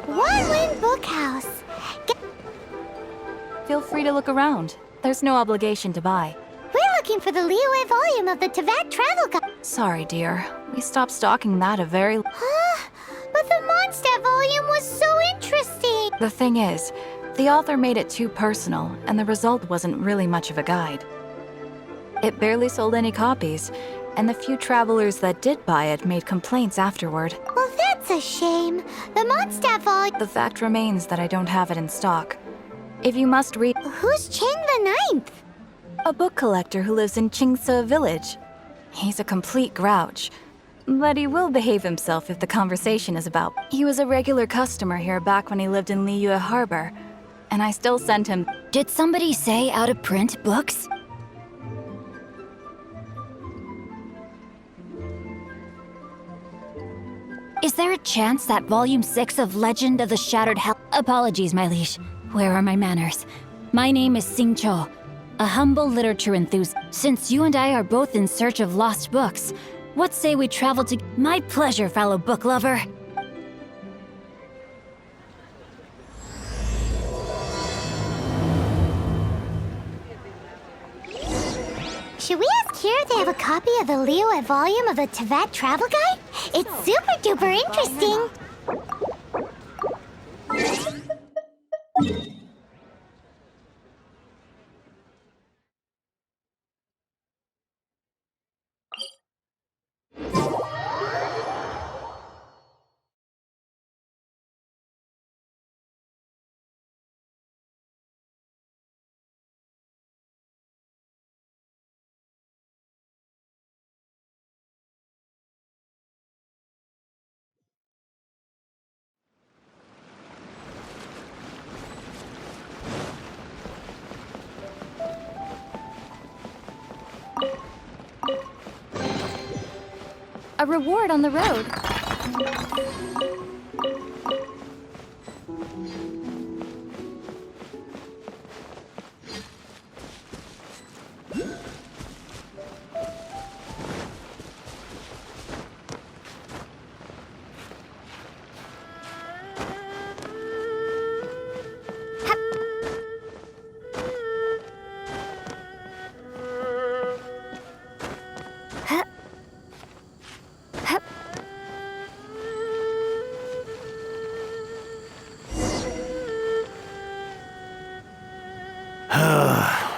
One-Win Bookhouse. Feel free to look around. There's no obligation to buy. We're looking for the Liyue volume of the Teyvat Travel Guide. Sorry, dear. We stopped stocking that a very... Huh? But the Mondstadt volume was so interesting. The thing is, the author made it too personal, and the result wasn't really much of a guide. It barely sold any copies, and the few travelers that did buy it made complaints afterward. Well, that's a shame. The Mondstadt volume... The fact remains that I don't have it in stock. If you must read... Who's Cheng the Ninth? A book collector who lives in Qingse village. He's a complete grouch. But he will behave himself if the conversation is about... He was a regular customer here back when he lived in Liyue Harbor. And I still send him... Did somebody say out-of-print books? Is there a chance that Volume 6 of Legend of the Shattered Hell... Apologies, my liege. Where are my manners? My name is Sing Cho, a humble literature enthusiast. Since you and I are both in search of lost books, what say we travel to... My pleasure, fellow book lover. Should we ask here if they have a copy of the Liyue volume of the Teyvat Travel Guide? It's super duper interesting. A reward on the road.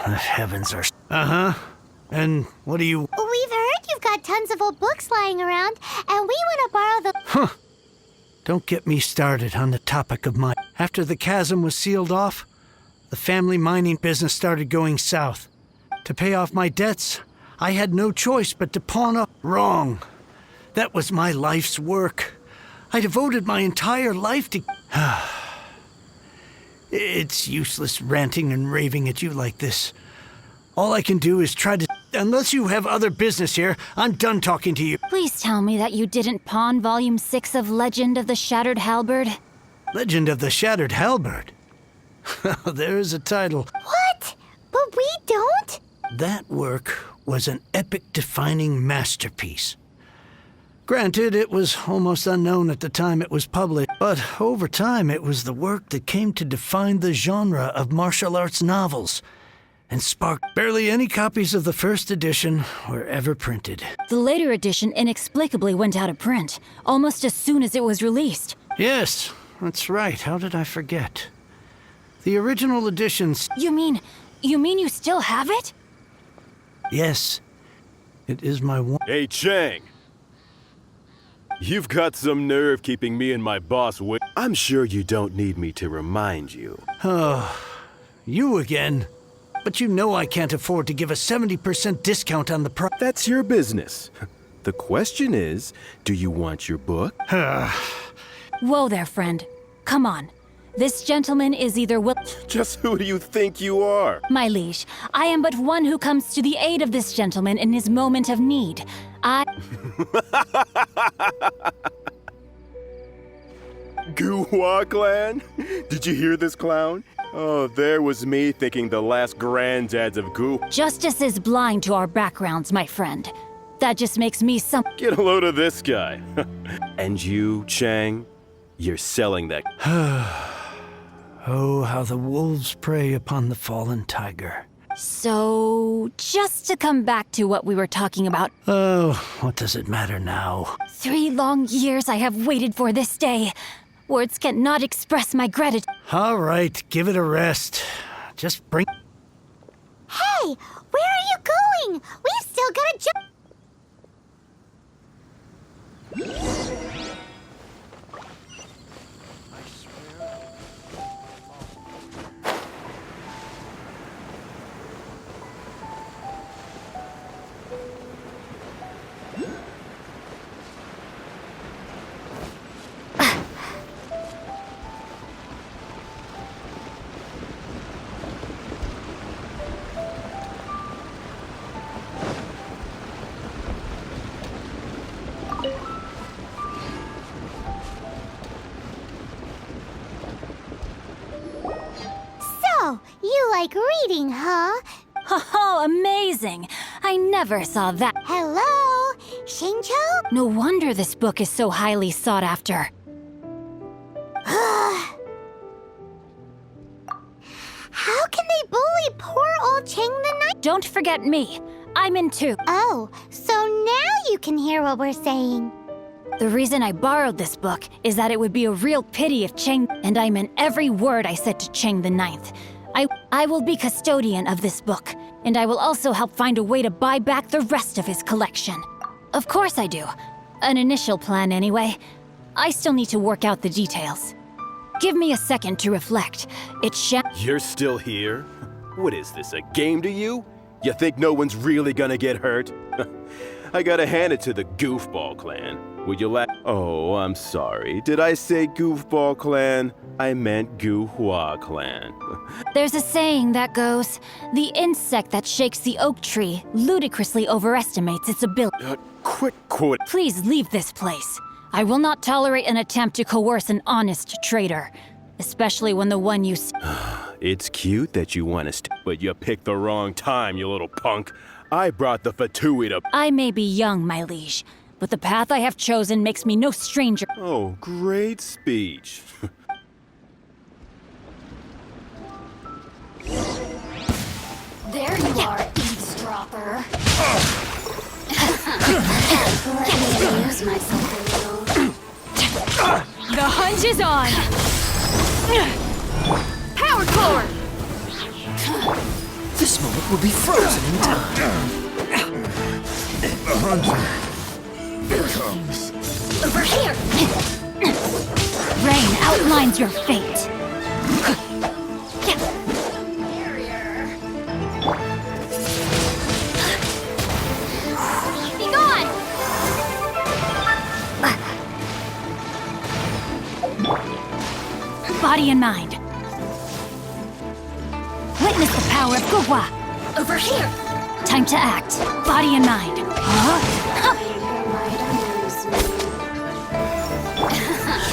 The heavens are... Uh-huh. And what do you... We've heard you've got tons of old books lying around, and we want to borrow the... Huh. Don't get me started on the topic of mine. After the chasm was sealed off, the family mining business started going south. To pay off my debts, I had no choice but to pawn up. Wrong. That was my life's work. I devoted my entire life to... It's useless ranting and raving at you like this. All I can do is try to... Unless you have other business here, I'm done talking to you. Please tell me that you didn't pawn Volume 6 of Legend of the Shattered Halberd. Legend of the Shattered Halberd? There's a title. What? But we don't? That work was an epic-defining masterpiece. Granted, it was almost unknown at the time it was published, but over time it was the work that came to define the genre of martial arts novels and sparked. Barely any copies of the first edition were ever printed. The later edition inexplicably went out of print, almost as soon as it was released. Yes, that's right. How did I forget? The original editions... You mean you still have it? Yes. It is my one... Hey, Cheng! You've got some nerve keeping me and my boss wait. I'm sure you don't need me to remind you. Oh, you again. But you know I can't afford to give a 70% discount on the price. That's your business. The question is, do you want your book? Whoa there, friend. Come on. This gentleman is either Just who do you think you are? My liege, I am but one who comes to the aid of this gentleman in his moment of need. Guhua clan? Did you hear this, clown? Oh, there was me thinking the last granddads of Gu. Justice is blind to our backgrounds, my friend. That just makes me some. Get a load of this guy. And you, Chang, you're selling that. Oh, how the wolves prey upon the fallen tiger. So, just to come back to what we were talking about. Oh, what does it matter now? 3 long years I have waited for this day. Words cannot express my gratitude. All right, give it a rest. Just bring... Hey, where are you going? We've still got a job. So, you like reading, huh? Oh, amazing! I never saw that. Hello, Xingqiu? No wonder this book is so highly sought after. How can they bully poor old Cheng the Knight? Don't forget me. I'm in too. Oh, so now you can hear what we're saying. The reason I borrowed this book is that it would be a real pity if Cheng... And I meant every word I said to Cheng the Ninth. I will be custodian of this book, and I will also help find a way to buy back the rest of his collection. Of course I do. An initial plan anyway. I still need to work out the details. Give me a second to reflect. You're still here? What is this, a game to you? You think no one's really gonna get hurt? I gotta hand it to the Goofball Clan. Would you laugh? Oh, I'm sorry. Did I say Goofball Clan? I meant Guhua Clan. There's a saying that goes, the insect that shakes the oak tree ludicrously overestimates its ability. Quick quote. Please leave this place. I will not tolerate an attempt to coerce an honest trader, especially when the one you... It's cute that you want to but you picked the wrong time, you little punk. I brought the Fatui to... I may be young, my liege, but the path I have chosen makes me no stranger. Oh, great speech. There you are, eavesdropper. Let me amuse myself a little. The hunt is on! Power core! This moment will be frozen in time. The hunter comes. Over here! Rain outlines your fate. Be gone! Body and mind. Witness the power of Gugwa. Over here. Time to act. Body and mind. Huh?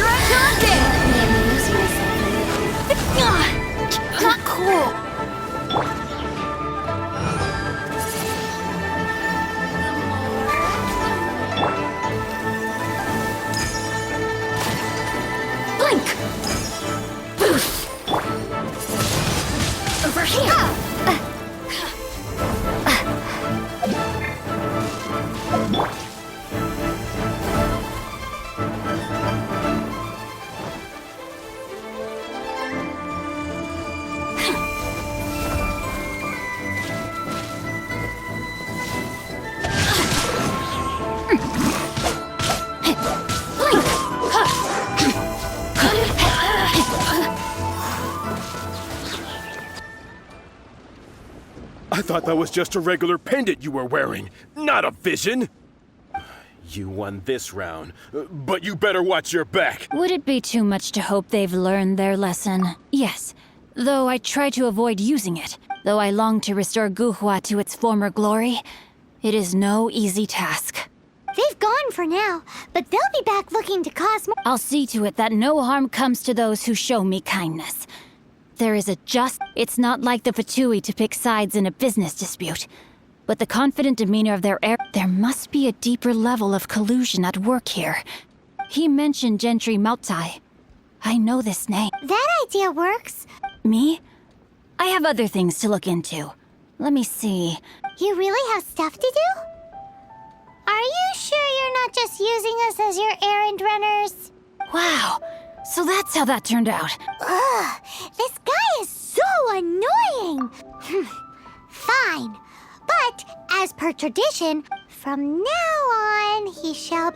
Let me amuse myself a little. Not cool. Blink. Boost. Over here. I thought that was just a regular pendant you were wearing, not a vision. You won this round, but you better watch your back. Would it be too much to hope they've learned their lesson? Yes, though I try to avoid using it. Though I long to restore Guhua to its former glory, it is no easy task. They've gone for now, but they'll be back looking to cause more. I'll see to it that no harm comes to those who show me kindness. There is a just... It's not like the Fatui to pick sides in a business dispute. But the confident demeanor of their heir... There must be a deeper level of collusion at work here. He mentioned Gentry Mautai. I know this name. That idea works. Me? I have other things to look into. Let me see. You really have stuff to do? Are you sure you're not just using us as your errand runners? Wow. So that's how that turned out. Ugh, this guy is so annoying. Fine. But, as per tradition, from now on, he shall...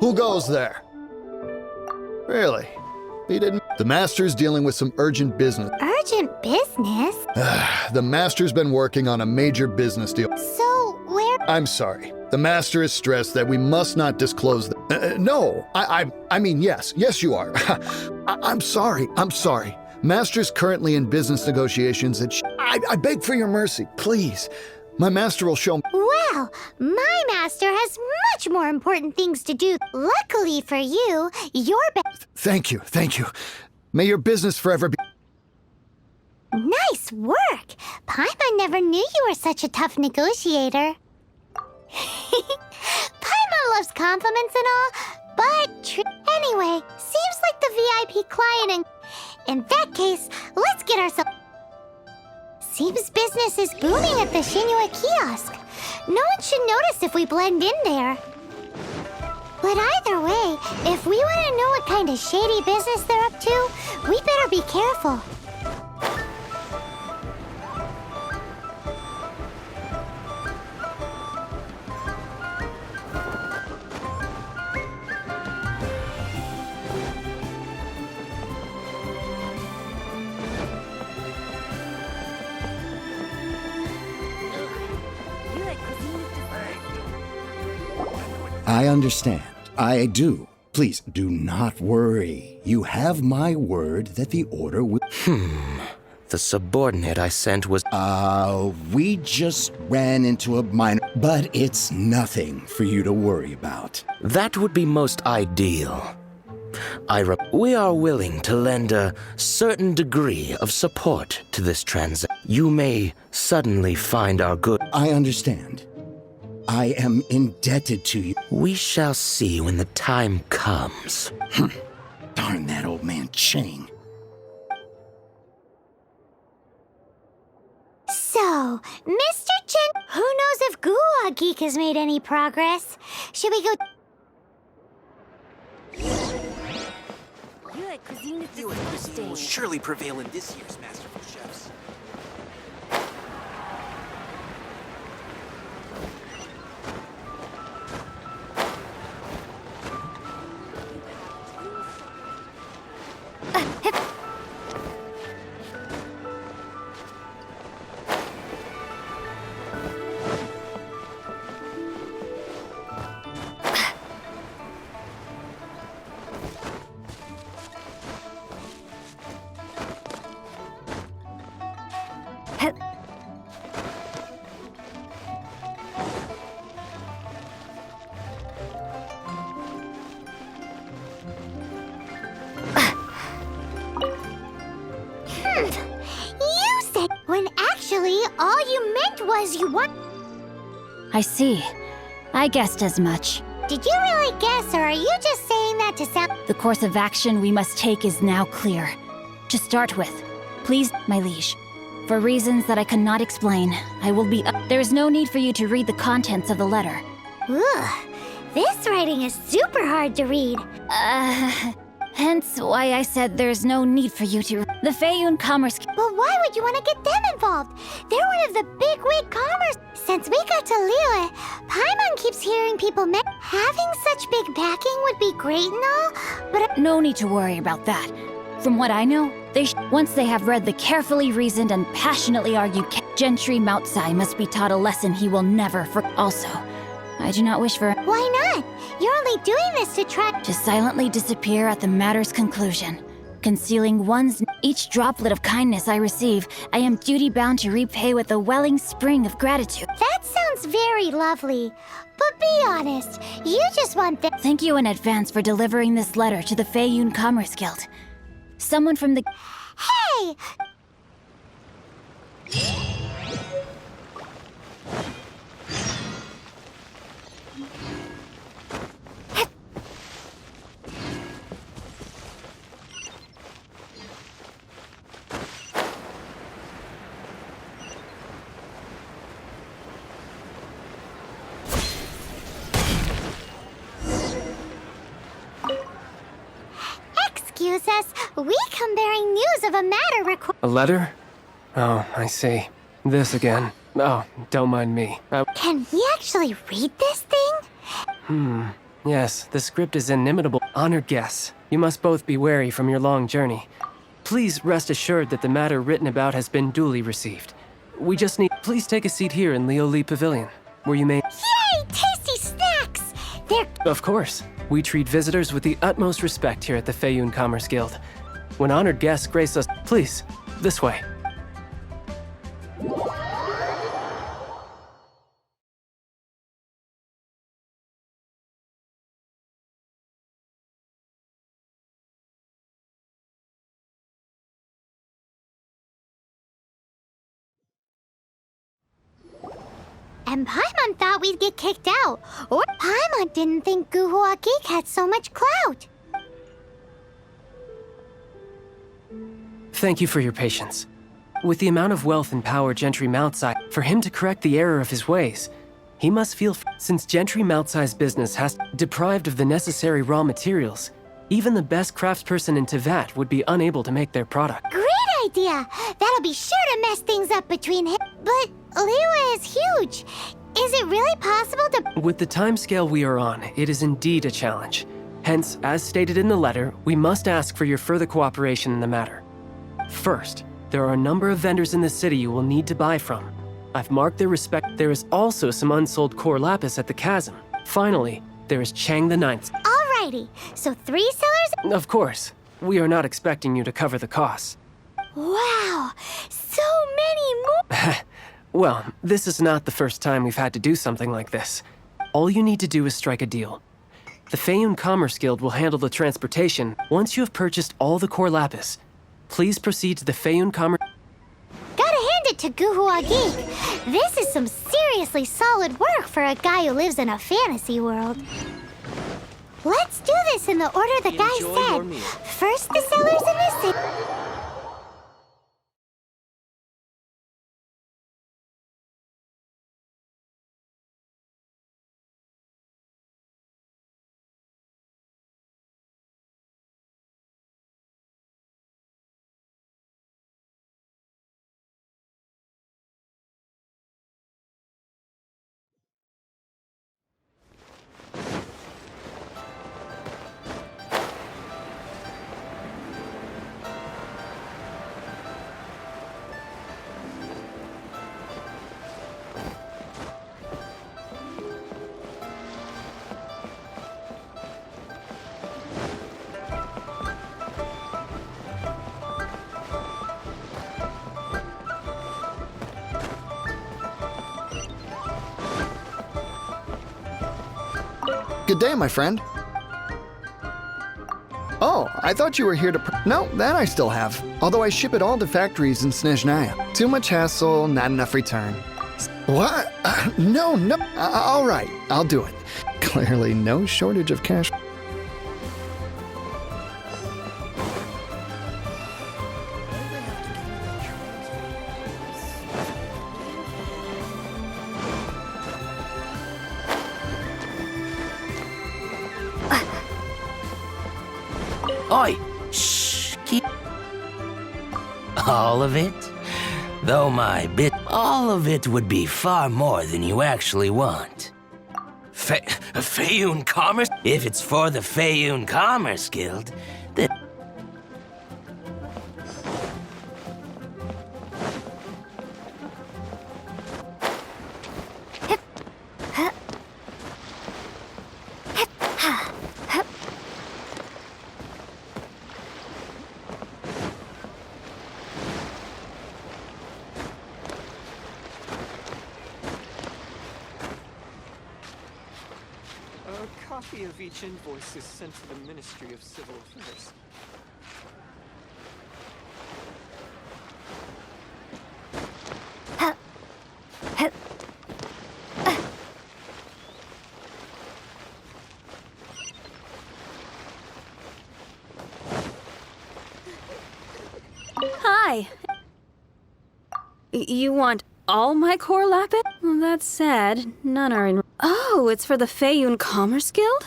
Who goes there? Really? He didn't... The Master's dealing with some urgent business. Urgent business? The Master's been working on a major business deal. So, where... I'm sorry. The Master is stressed that we must not disclose the... no, I mean, yes. Yes, you are. I'm sorry. Master's currently in business negotiations at... I beg for your mercy, please. My Master will show... Well, my master has much more important things to do. Luckily for you, your... Thank you. May your business forever be... Nice work! Paimon never knew you were such a tough negotiator. Paimon loves compliments and all, but... Anyway, seems like the VIP client and... In that case, let's get ourselves... Seems business is booming at the Shinua kiosk. No one should notice if we blend in there. But either way, if we want to know what kind of shady business they're up to, we better be careful. I understand. I do. Please do not worry. You have my word that the order will... The subordinate I sent was... We just ran into a minor... But it's nothing for you to worry about. That would be most ideal. We are willing to lend a certain degree of support to this transaction. You may suddenly find our good... I understand. I am indebted to you. We shall see when the time comes. Darn that old man Chang. So, Mr. Jen, who knows if Gua Geek has made any progress? Should we go? Your cuisine is Your cuisine will surely prevail in this year's Masterful Chefs. You said when actually all you meant was you want. I see. I guessed as much. Did you really guess, or are you just saying that to sound? The course of action we must take is now clear. To start with, please, my liege. For reasons that I cannot explain, I will be. There is no need for you to read the contents of the letter. Ugh, this writing is super hard to read. Hence why I said there's no need for you to. The Feiyun Commerce. But why would you want to get them involved? They're one of the bigwig commerce. Since we got to Liyue, Paimon keeps hearing people having such big backing would be great and all, but No need to worry about that. From what I know, once they have read the carefully reasoned and passionately argued Gentry Moutsai must be taught a lesson he will never forget. Also, I do not wish for why not? You're only doing this to try to silently disappear at the matter's conclusion. Concealing each droplet of kindness I receive, I am duty-bound to repay with a welling spring of gratitude. That sounds very lovely. But be honest, you just want the— Thank you in advance for delivering this letter to the Feiyun Commerce Guild. Someone from the— Hey! Excuse us, we come bearing news of a matter A letter? Oh, I see. This again. Oh, don't mind me. Can we actually read this thing? Yes, the script is inimitable. Honored guests, you must both be wary from your long journey. Please rest assured that the matter written about has been duly received. We just need— Please take a seat here in Lioli Pavilion, where you may— Yay! Tasty snacks! They're— Of course. We treat visitors with the utmost respect here at the Feiyun Commerce Guild. When honored guests grace us— Please, this way. And Paimon thought we'd get kicked out. Or Paimon didn't think Guhua Geek had so much clout. Thank you for your patience. With the amount of wealth and power Gentry Moutsai, for him to correct the error of his ways, he must feel— Since Gentry Moutsai's business has deprived of the necessary raw materials, even the best craftsperson in Tevat would be unable to make their product. Great idea! That'll be sure to mess things up between him. But Liyue is huge. Is it really possible to— With the timescale we are on, it is indeed a challenge. Hence, as stated in the letter, we must ask for your further cooperation in the matter. First, there are a number of vendors in the city you will need to buy from. I've marked their respect. There is also some unsold core lapis at the chasm. Finally, there is Chang the Ninth. Alrighty, so 3 sellers? Of course, we are not expecting you to cover the costs. Wow, so many more! Well, this is not the first time we've had to do something like this. All you need to do is strike a deal. The Feiyun Commerce Guild will handle the transportation once you have purchased all the core lapis. Please proceed to the Feiyun Commerce... Gotta hand it to Guhua Geek. This is some seriously solid work for a guy who lives in a fantasy world. Let's do this in the order the guy Enjoy your said. meal. First the sellers in the city. Good day, my friend. Oh, I thought you were here to... No, that I still have. Although I ship it all to factories in Snezhnaya. Too much hassle, not enough return. What? No. All right, I'll do it. Clearly no shortage of cash. Oi! Shh! Keep... All of it? Though my bit... All of it would be far more than you actually want. Feyun Commerce? If it's for the Feyun Commerce Guild, then... A copy of each invoice is sent to the Ministry of Civil Affairs. Hi. You want all my core lapis? Well, that's sad. None are in... Oh, it's for the Feyun Commerce Guild?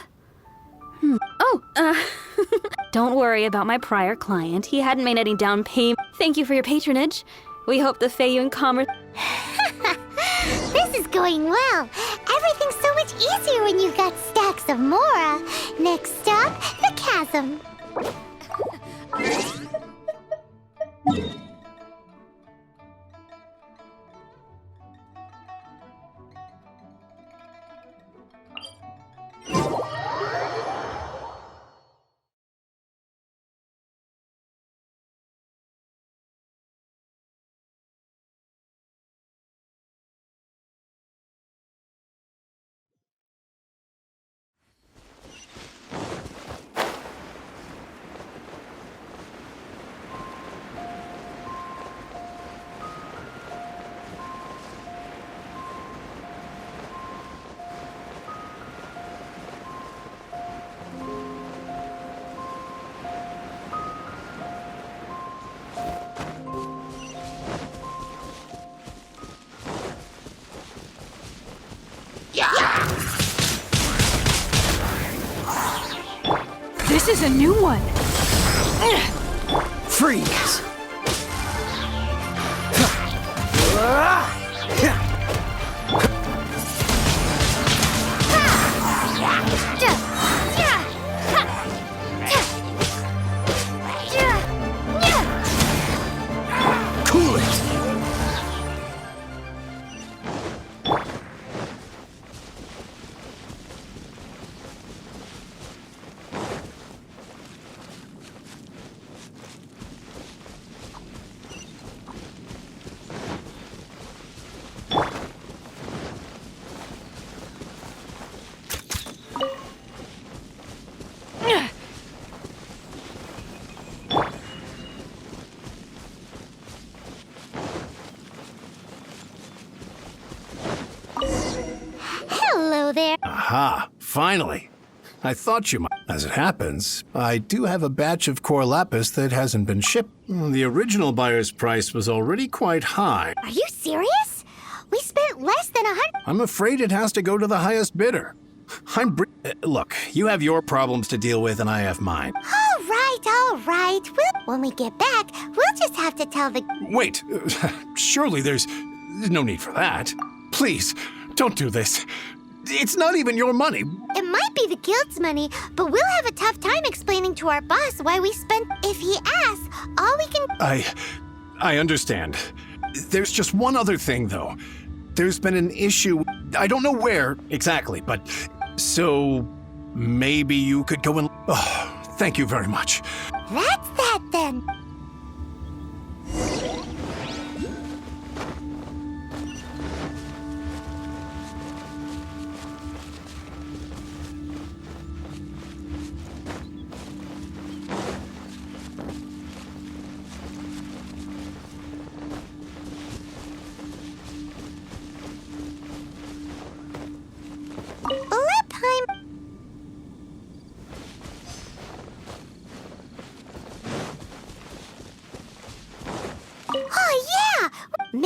Don't worry about my prior client. He hadn't made any down payment. Thank you for your patronage. We hope the Feyun Commerce... This is going well. Everything's so much easier when you've got stacks of Mora. Next up, the chasm. This is a new one. Freeze! Cool it! Hello there. Aha, finally. I thought you might. As it happens, I do have a batch of core lapis that hasn't been shipped. The original buyer's price was already quite high. Are you serious? We spent less than 100. I'm afraid it has to go to the highest bidder. Look, you have your problems to deal with and I have mine. All right. When we get back, we'll just have to tell the... Wait, surely there's no need for that. Please, don't do this. It's not even your money. It might be the guild's money, but we'll have a tough time explaining to our boss why we spent... If he asks, all we can... I understand. There's just one other thing, though. There's been an issue. I don't know where exactly, but... So... maybe you could go and... Oh, thank you very much. That's that, then.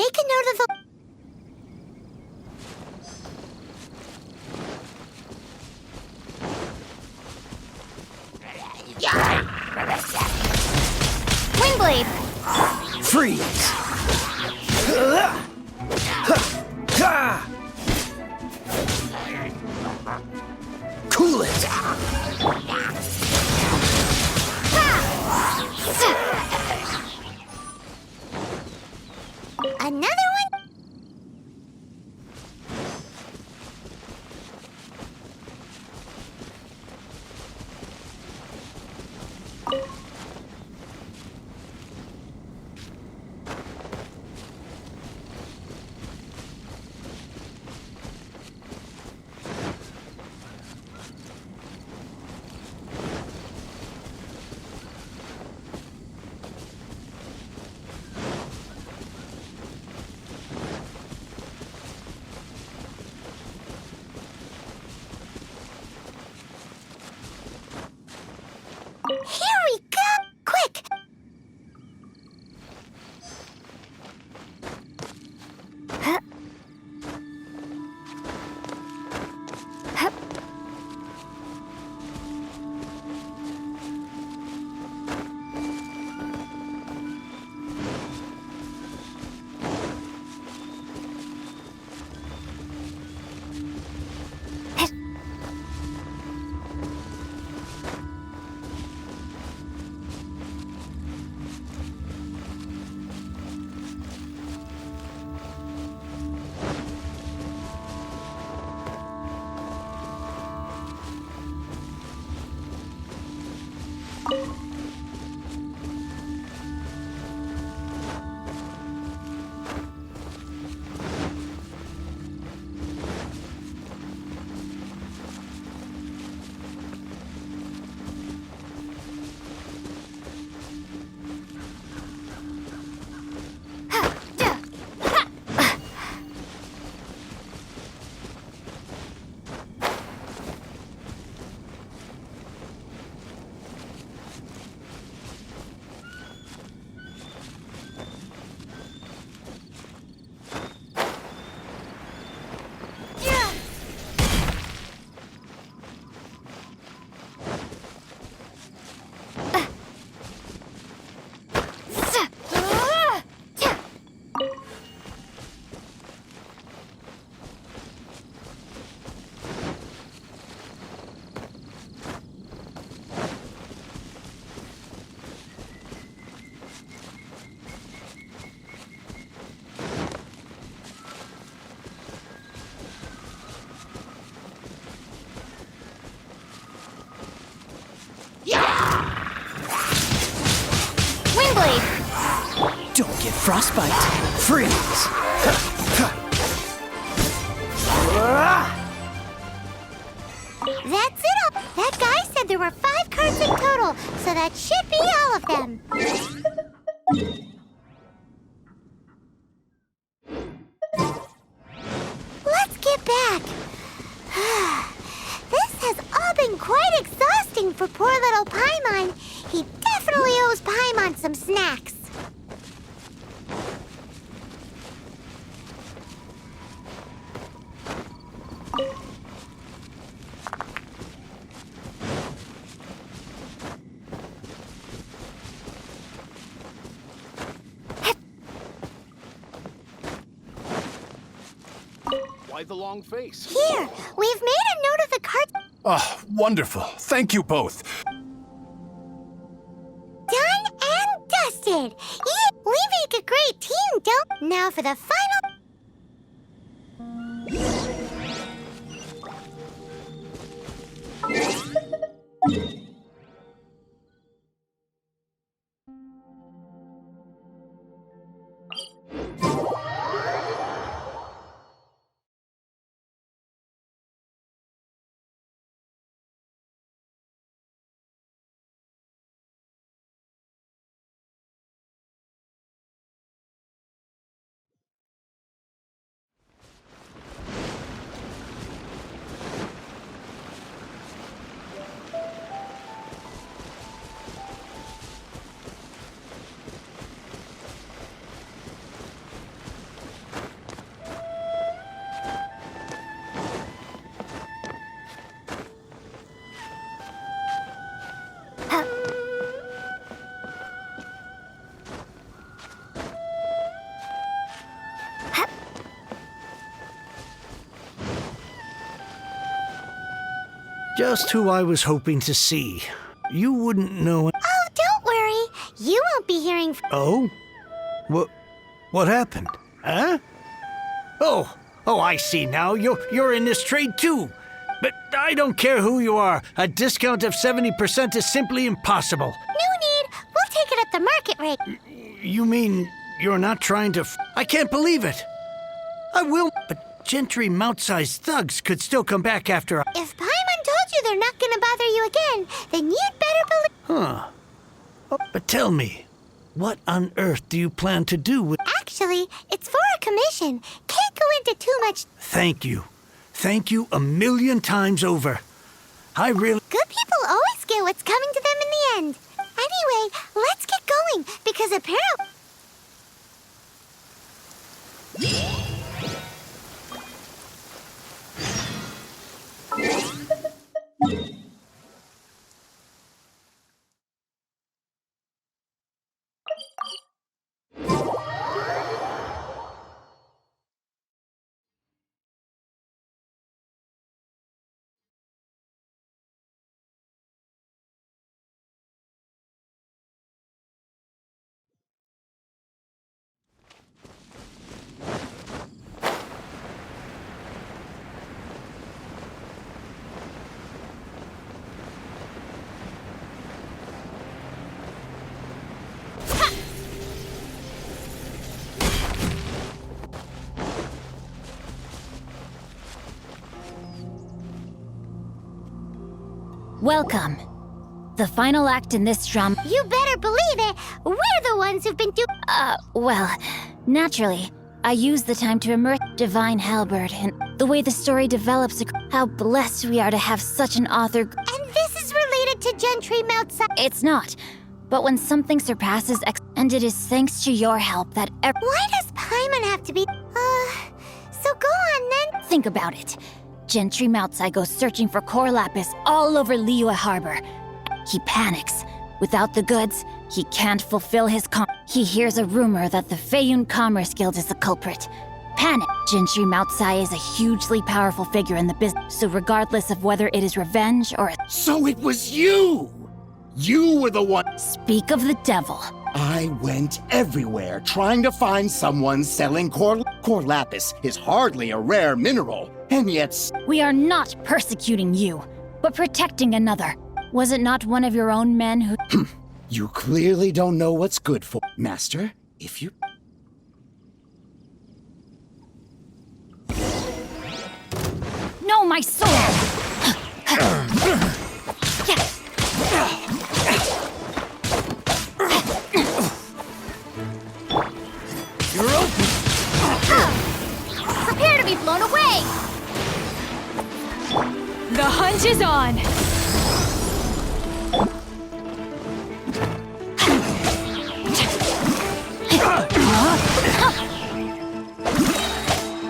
make a note of the... Windblade! Freeze! Cool it! Another one? Here we go! Quick! Huh? Huh? Windblade! Don't get frostbite. Freeze! That's it! That guy said there were 5 cards in total, so that should be all of them. Let's get back. This has all been quite exhausting for poor little Paimon. He definitely owes Paimon some snacks. Why the long face? Here, we've made a note of the card. Oh, wonderful. Thank you both. Done and dusted. We make a great team, don't? Now for the final. Just who I was hoping to see. You wouldn't know. Oh, don't worry. You won't be hearing Oh? What happened? Huh? Oh, I see now. You're in this trade too. But I don't care who you are. A discount of 70% is simply impossible. No need. We'll take it at the market rate. You mean you're not trying to I can't believe it. I will, but gentry mount-sized thugs could still come back after If Paimon told you they're not gonna bother you again, then you'd better believe. Huh. Oh, but tell me, what on earth do you plan to do with... Actually, it's for a commission. Can't go into too much. Thank you. Thank you a million times over. I really... Good people always get what's coming to them in the end. Anyway, let's get going, because apparently... Welcome. The final act in this drama. You better believe it. We're the ones who've been Well, naturally, I use the time to immerse Divine Halberd in the way the story develops. How blessed we are to have such an author. And this is related to Gentry Moutside. It's not. But when something surpasses and it is thanks to your help that Why does Paimon have to be... so go on then. Think about it. Gentry Moutsai goes searching for core lapis all over Liyue Harbor. He panics. Without the goods, he can't fulfill his He hears a rumor that the Feiyun Commerce Guild is the culprit. Panic. Gentry Moutsai is a hugely powerful figure in the business, so regardless of whether it is revenge or... So it was you! You were the one... Speak of the devil. I went everywhere trying to find someone selling core lapis is hardly a rare mineral, and yet... We are not persecuting you, but protecting another. Was it not one of your own men who... You clearly don't know what's good for... Master, if you... No, my sword! You're open! Prepare to be blown away! The hunt is on!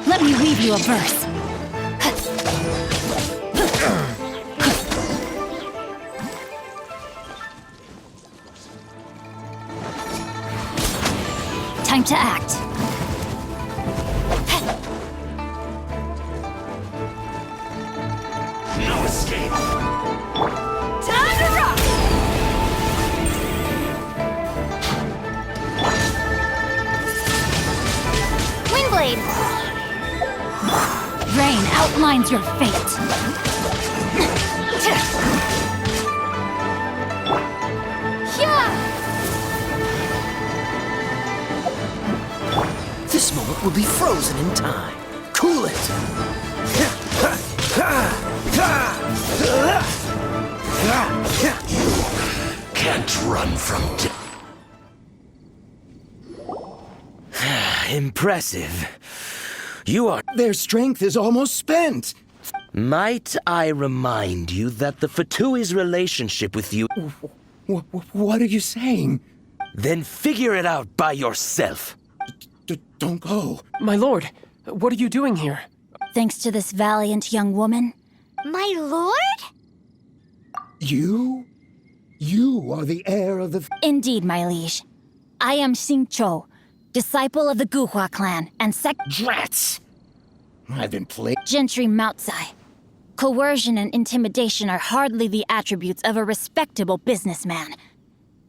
Let me read you a verse. Time to act. No escape! Time to rock! Windblade! Rain outlines your fate. This moment will be frozen in time. Cool it! Can't run from Impressive. You are... Their strength is almost spent. Might I remind you that the Fatui's relationship with you... What are you saying? Then figure it out by yourself. Don't go. My lord, what are you doing here? Thanks to this valiant young woman. My lord? You? You are the heir of the... Indeed, my liege. I am Xingqiu, disciple of the Guhua clan and Drats! I've been played... Gentry Moutsai, Coercion and intimidation are hardly the attributes of a respectable businessman.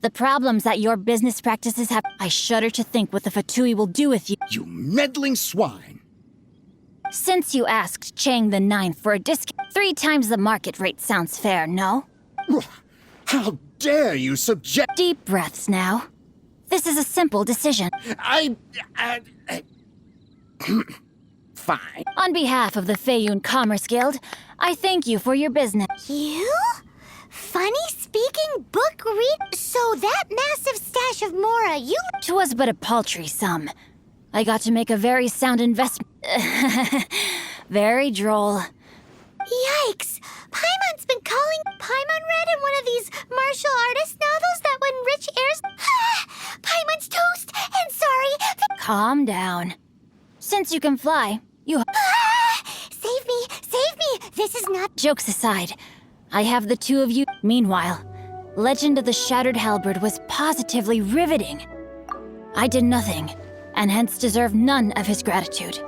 The problems that your business practices have, I shudder to think what the Fatui will do with you. You meddling swine! Since you asked Chang the Ninth for a discount, 3 times the market rate sounds fair, no? How dare you subject— Deep breaths now. This is a simple decision. Fine. On behalf of the Feiyun Commerce Guild, I thank you for your business. You? Funny speaking book read? So that massive stash of Mora, you— 'Twas but a paltry sum. I got to make a very sound investment. Very droll. Yikes! Paimon's been calling— Paimon read in one of these martial artist novels that when rich heirs— Paimon's toast! And sorry— Calm down. Since you can fly, you— Save me! Save me! This is not— Jokes aside, I have the 2 of you. Meanwhile, Legend of the Shattered Halberd was positively riveting. I did nothing, and hence deserve none of his gratitude.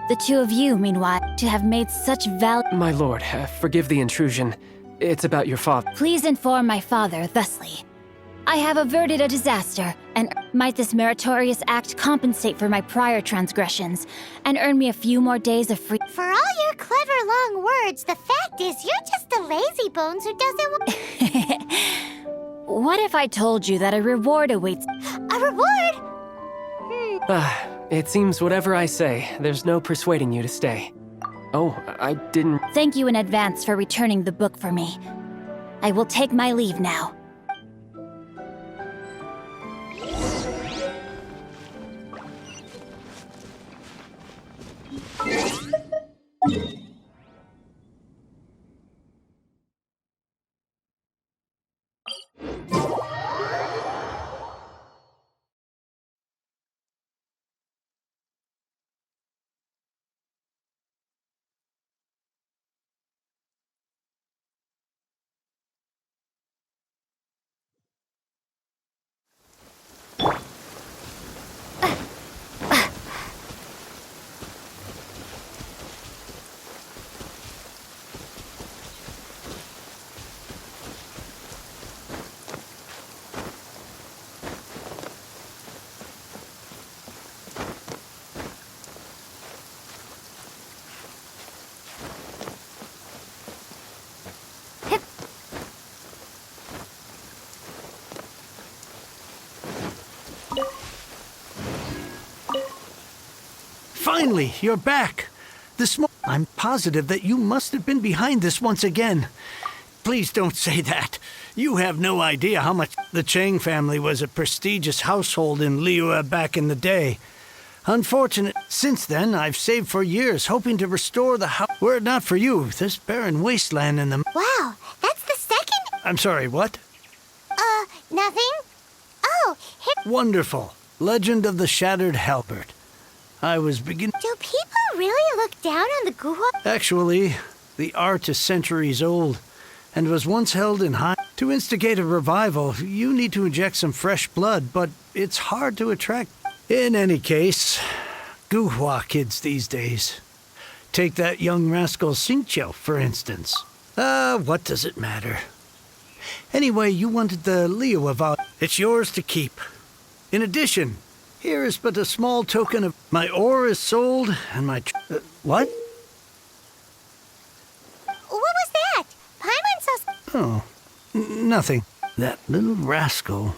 The 2 of you, meanwhile, to have made such My lord, forgive the intrusion. It's about your father. Please inform my father thusly. I have averted a disaster, and might this meritorious act compensate for my prior transgressions, and earn me a few more days of free— For all your clever long words, the fact is you're just a lazy bones who doesn't want— What if I told you that a reward awaits— A reward? It seems whatever I say, there's no persuading you to stay. Oh, I didn't— Thank you in advance for returning the book for me. I will take my leave now. Finally, you're back. I'm positive that you must have been behind this once again. Please don't say that. You have no idea how much— The Chang family was a prestigious household in Liyue back in the day. Unfortunate. Since then, I've saved for years, hoping to restore the house. Were it not for you, this barren wasteland in the— Wow, that's the second— I'm sorry, what? Nothing? Oh, here— Wonderful. Legend of the Shattered Halberd. I was beginning— Do people really look down on the Guhua? Actually, the art is centuries old, and was once held in high— To instigate a revival, you need to inject some fresh blood, but it's hard to attract— In any case, Guhua kids these days. Take that young rascal Xingqiu, for instance. What does it matter? Anyway, you wanted the Liyue vow. It's yours to keep. In addition, here is but a small token of— My ore is sold, and my— what? What was that? Paimon saw— Oh, nothing. That little rascal.